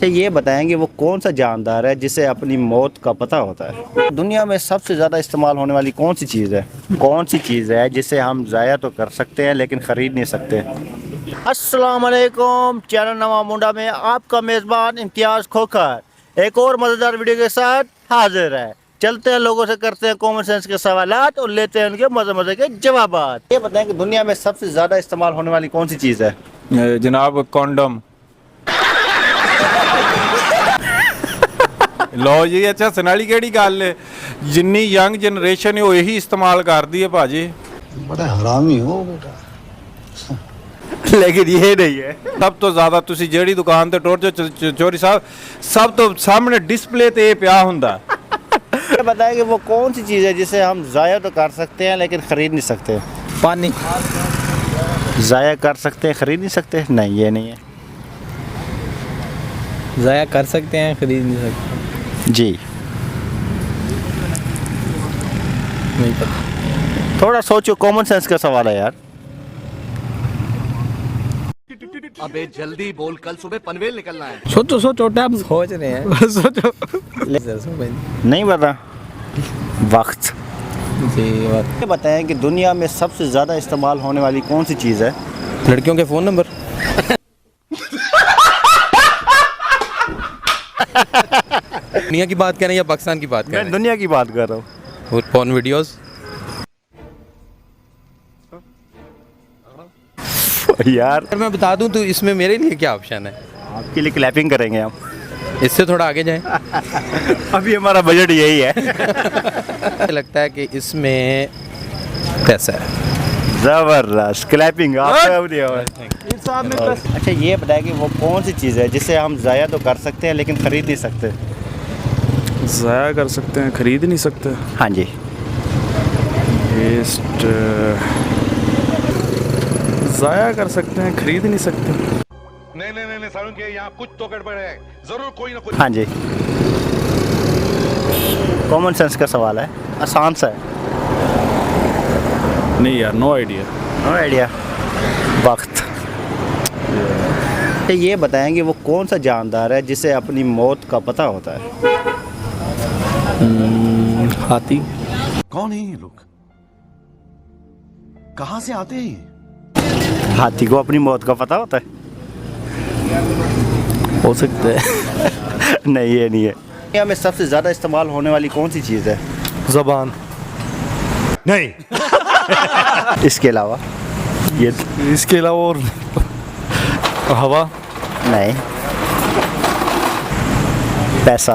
ये बताएंगे वो कौन सा जानदार है जिसे अपनी मौत का पता होता है। दुनिया में सबसे ज़्यादा इस्तेमाल होने वाली कौन सी चीज़ है? कौन सी चीज़ है जिसे हम ज़ाया तो कर सकते हैं लेकिन ख़रीद नहीं सकते? अस्सलाम वालेकुम, चैनल नवा मुंडा में आपका मेज़बान इम्तियाज़ खोखर एक और मज़ेदार वीडियो के साथ हाजिर है। चलते हैं, लोगों से करते हैं कॉमन सेंस के सवालात और लेते हैं उनके मज़े मज़े के जवाबात। ये बताएं कि दुनिया में सबसे ज़्यादा इस्तेमाल होने वाली कौन सी चीज़ है? जनाब कॉन्डम। लो जी, अच्छा सुनाली केड़ी गल है, जिन्नी यंग जनरेशन है वो यही इस्तेमाल करती है भाजी। बड़ा हरामी हो बेटा। लेकिन ये नहीं है। सब तो ज्यादा तुसी जेड़ी दुकान ते टुर जो चोरी साहब, सब तो सामने डिस्प्ले ते पिया हुंदा। ये बताएं कि वो कौन सी चीज़ है जिसे हम ज़ाया तो कर सकते हैं लेकिन ख़रीद नहीं सकते? पानी। ज़ाया कर सकते हैं, ख़रीद नहीं सकते? नहीं, ये नहीं है ज़ाया कर सकते हैं, खरीद नहीं सकते। जी। नहीं पता। थोड़ा सोचो, कॉमन सेंस का सवाल है यार। अबे जल्दी बोल, कल सुबह पनवेल निकलना है। सोचो सोचो, टाइम सोच रहे हैं। सोचो। नहीं पता वक्त। जी ये बताएं कि दुनिया में सबसे ज़्यादा इस्तेमाल होने वाली कौन सी चीज़ है? लड़कियों के फ़ोन नंबर। दुनिया की बात कर रहे हैं या पाकिस्तान की बात कर रहे मैं दुनिया की बात कर रहा हूँ। हैं? और फोन वीडियोस। यार अगर मैं बता दूं तो इसमें मेरे लिए क्या ऑप्शन है? आपके लिए क्लैपिंग करेंगे हम। इससे थोड़ा आगे जाएं। अभी हमारा बजट यही है। लगता है कि इसमें पैसा है। जबरदस्त क्लैपिंग अच्छा, ये बताएं कि वो कौन सी चीज़ है जिसे हम ज़ाया तो कर सकते हैं लेकिन ख़रीद नहीं सकते? ज़ाया कर सकते हैं, ख़रीद नहीं सकते। हाँ जी। वेस्ट ज़ाया कर सकते हैं, ख़रीद नहीं सकते। नहीं सारुण के यहाँ कुछ तो गड़बड़ है, जरूर कोई ना कोई। हाँ जी, कॉमन सेंस का सवाल है, आसान सा है। नहीं यार, नो आइडिया। No idea. वक्त। ये बताएं कि वो कौन सा जानदार है जिसे अपनी मौत का पता होता है? हाथी। कौन है ये लोग, कहाँ से आते हैं? हाथी को अपनी मौत का पता होता है? हो सकता है। नहीं, ये नहीं है। दुनिया में सबसे ज़्यादा इस्तेमाल होने वाली कौन सी चीज़ है? ज़बान। नहीं। इसके अलावा ये इसके अलावा और हवा। नहीं। पैसा।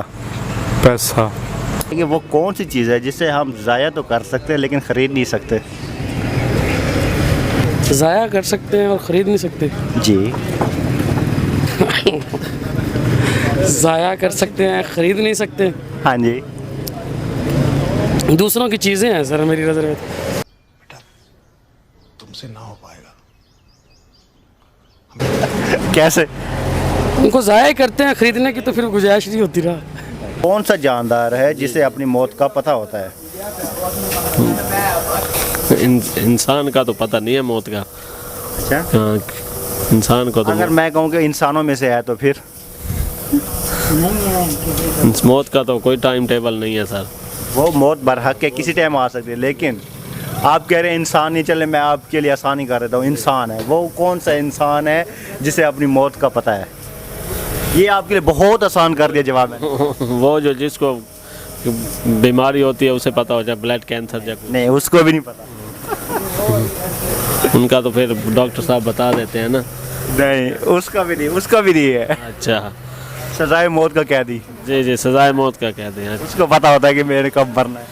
पैसा। कि वो कौन सी चीज़ है जिसे हम ज़ाया तो कर सकते हैं लेकिन ख़रीद नहीं सकते? ज़ाया कर सकते हैं और ख़रीद नहीं सकते। जी। ज़ाया कर सकते हैं, ख़रीद नहीं सकते। हाँ जी। दूसरों की चीज़ें हैं सर मेरी नज़र में। तुमसे ना हो पाएगा। कैसे? उनको ज़ाया ही करते हैं, ख़रीदने की तो फिर गुंजाइश नहीं होती रहा। कौन सा जानदार है जिसे अपनी मौत का पता होता है? इंसान का तो पता नहीं है मौत का। अच्छा। हाँ, इंसान को तो अगर मैं कहूँ कि इंसानों में से है तो फिर मौत का तो कोई टाइम टेबल नहीं है सर। वो मौत बरहक है, किसी टाइम आ सकती है, लेकिन आप कह रहे हैं इंसान नहीं। चले, मैं आपके लिए आसानी कर देता हूँ, इंसान है। वो कौन सा इंसान है जिसे अपनी मौत का पता है? ये आपके लिए बहुत आसान कर दिया जवाब है। वो जो जिसको बीमारी होती है उसे पता हो जाए, ब्लड कैंसर जब। नहीं, उसको भी नहीं पता। उनका तो फिर डॉक्टर साहब बता देते हैं ना। नहीं, उसका भी नहीं, उसका भी नहीं है। अच्छा। सजाए मौत का कैदी, जी जी, सजाए मौत का कहते हैं। उसको पता होता है कि मेरे कब मरना है।